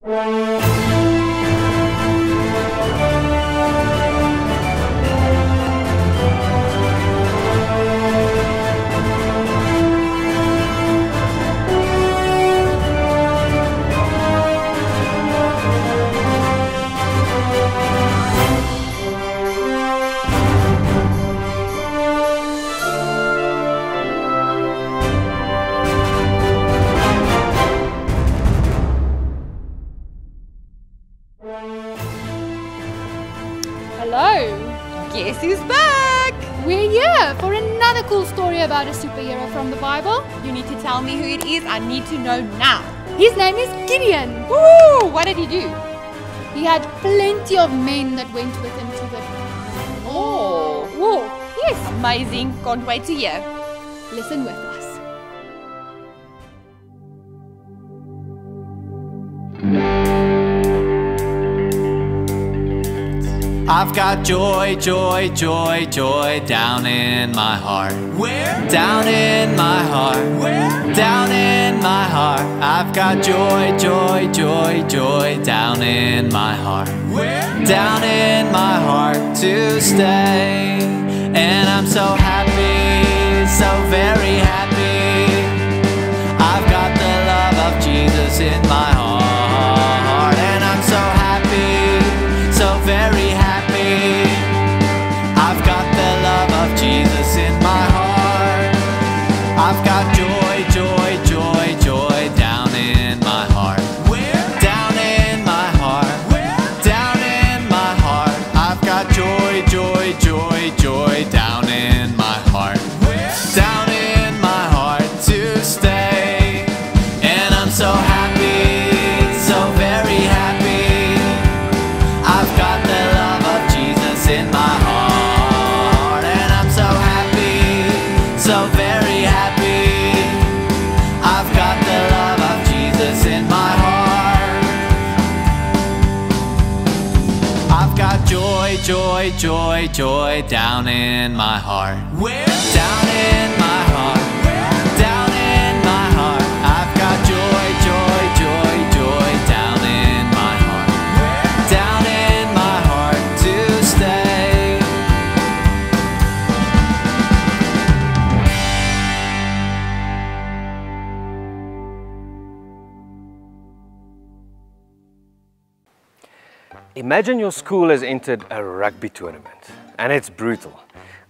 Hello! Guess who's back? We're here for another cool story about a superhero from the Bible. You need to tell me who it is. I need to know now. His name is Gideon. Woo! What did he do? He had plenty of men that went with him to the war. Yes. Amazing. Can't wait to hear. Listen with us. I've got joy, joy, joy, joy down in my heart. Where? Down in my heart. Where? Down in my heart. I've got joy, joy, joy, joy down in my heart. Where? Down in my heart to stay. And I'm so happy, so very happy. I've got the love of Jesus in my heart. And I'm so happy, so very happy. I've got the love of Jesus in my heart. I've got joy, joy, joy, joy down in my heart. Where? Down in my heart. Where? Down in my heart. I've got joy, joy, joy, joy down in my heart. Where? Down in my heart to stay. And I'm so happy, so very happy. I've got the love of Jesus in my heart. And I'm so happy, so very happy. I've got the love of Jesus in my heart. I've got joy, joy, joy, joy down in my heart. Where? Down in my heart. Where? Down in my heart. I've got joy, joy, joy, joy down in my heart. Where? Down in my heart to stay. Imagine your school has entered a rugby tournament, and it's brutal.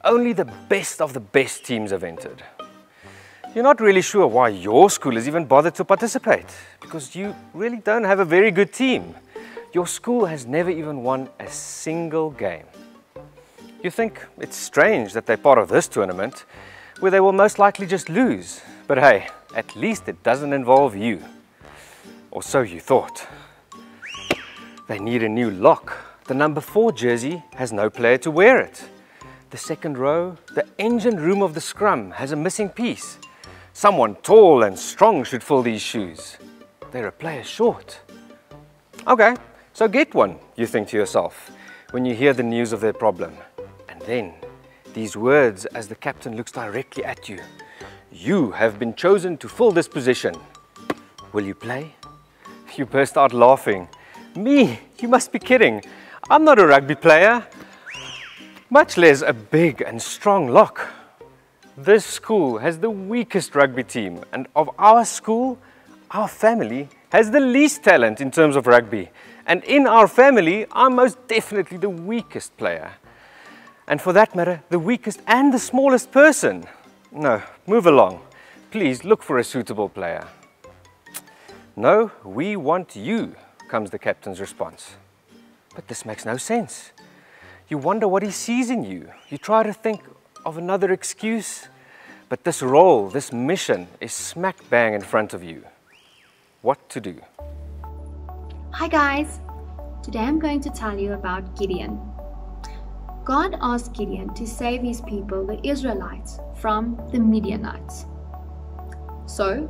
Only the best of the best teams have entered. You're not really sure why your school has even bothered to participate, because you really don't have a very good team. Your school has never even won a single game. You think it's strange that they're part of this tournament, where they will most likely just lose. But hey, at least it doesn't involve you. Or so you thought. They need a new lock. The number 4 jersey has no player to wear it. The second row, the engine room of the scrum, has a missing piece. Someone tall and strong should fill these shoes. They're a player short. Okay, so get one, you think to yourself, when you hear the news of their problem. And then, these words as the captain looks directly at you. You have been chosen to fill this position. Will you play? You burst out laughing. Me? You must be kidding. I'm not a rugby player. Much less a big and strong lock. This school has the weakest rugby team, and of our school, our family has the least talent in terms of rugby. And in our family, I'm most definitely the weakest player. And for that matter, the weakest and the smallest person. No, move along. Please look for a suitable player. No, we want you, comes the captain's response. But this makes no sense. You wonder what he sees in you. You try to think of another excuse, but this role, this mission is smack bang in front of you. What to do? Hi guys, today I'm going to tell you about Gideon. God asked Gideon to save his people, the Israelites, from the Midianites. So,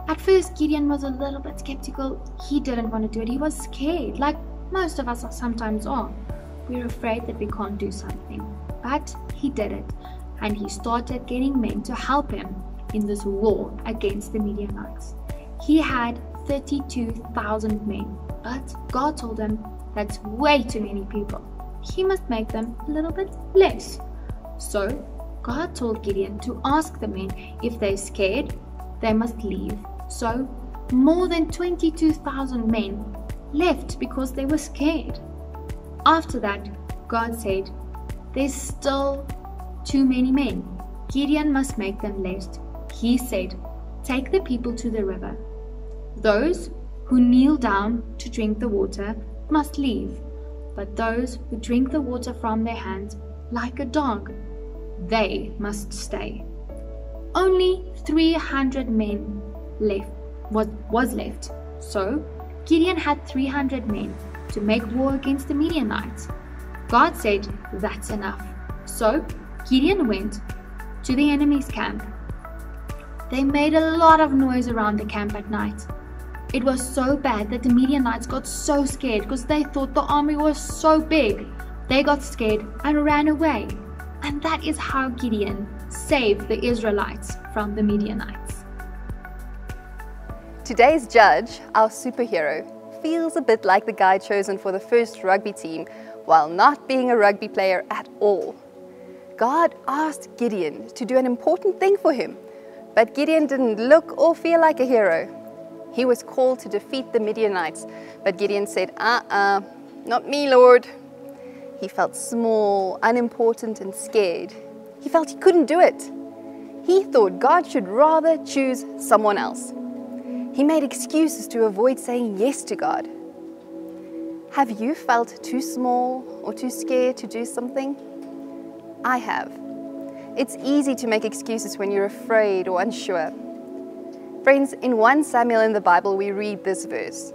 at first Gideon was a little bit skeptical. He didn't want to do it. He was scared, like most of us sometimes are. We're afraid that we can't do something. But he did it, and he started getting men to help him in this war against the Midianites. He had 32,000 men. But God told him that's way too many people. He must make them a little bit less. So God told Gideon to ask the men if they're scared, they must leave. So more than 22,000 men left because they were scared. After that, God said, there's still too many men. Gideon must make them less. He said, take the people to the river. Those who kneel down to drink the water must leave, but those who drink the water from their hands like a dog, they must stay. Only 300 men was left. So Gideon had 300 men to make war against the Midianites. God said, that's enough. So Gideon went to the enemy's camp. They made a lot of noise around the camp at night. It was so bad that the Midianites got so scared because they thought the army was so big. They got scared and ran away. And that is how Gideon saved the Israelites from the Midianites. Today's judge, our superhero, feels a bit like the guy chosen for the first rugby team while not being a rugby player at all. God asked Gideon to do an important thing for him, but Gideon didn't look or feel like a hero. He was called to defeat the Midianites, but Gideon said, not me, Lord. He felt small, unimportant, and scared. He felt he couldn't do it. He thought God should rather choose someone else. He made excuses to avoid saying yes to God. Have you felt too small or too scared to do something? I have. It's easy to make excuses when you're afraid or unsure. Friends, in 1 Samuel in the Bible, we read this verse.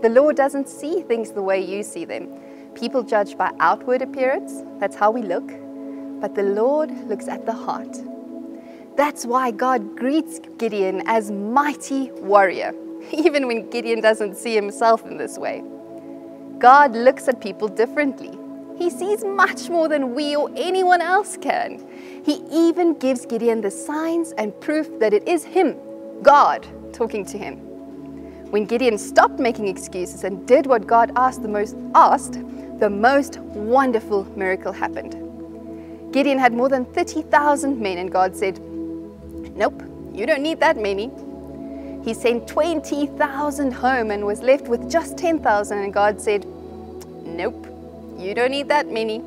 The Lord doesn't see things the way you see them. People judge by outward appearance, that's how we look, but the Lord looks at the heart. That's why God greets Gideon as mighty warrior, even when Gideon doesn't see himself in this way. God looks at people differently. He sees much more than we or anyone else can. He even gives Gideon the signs and proof that it is him, God, talking to him. When Gideon stopped making excuses and did what God asked, the most wonderful miracle happened. Gideon had more than 30,000 men, and God said, nope, you don't need that many. He sent 20,000 home and was left with just 10,000, and God said, nope, you don't need that many.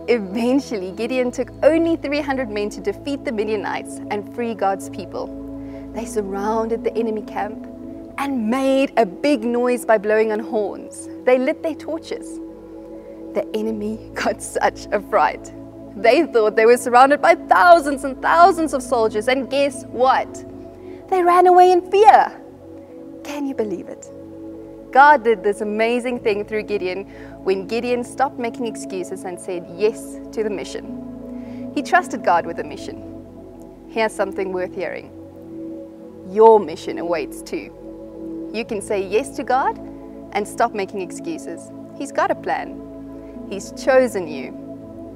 Eventually, Gideon took only 300 men to defeat the Midianites and free God's people. They surrounded the enemy camp and made a big noise by blowing on horns. They lit their torches. The enemy got such a fright. They thought they were surrounded by thousands and thousands of soldiers, and guess what? They ran away in fear. Can you believe it? God did this amazing thing through Gideon when Gideon stopped making excuses and said yes to the mission. He trusted God with the mission. Here's something worth hearing. Your mission awaits too. You can say yes to God and stop making excuses. He's got a plan. He's chosen you.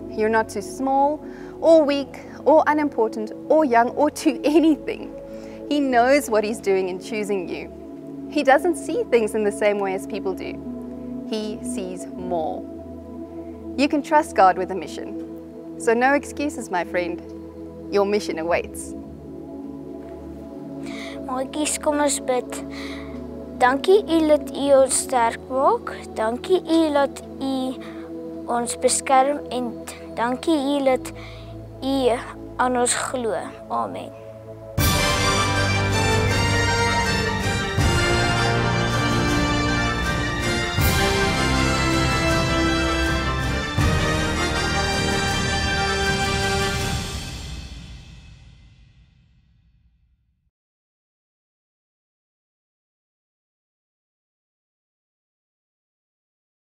You're not too small or weak or unimportant or young or too anything. He knows what he's doing in choosing you. He doesn't see things in the same way as people do. He sees more. You can trust God with a mission. So no excuses, my friend. Your mission awaits. Maatjies, kom ons bid. Dankie U dat U ons sterk maak. Dankie U dat U ons beskerm en dankie U dat U aan ons glo. Amen.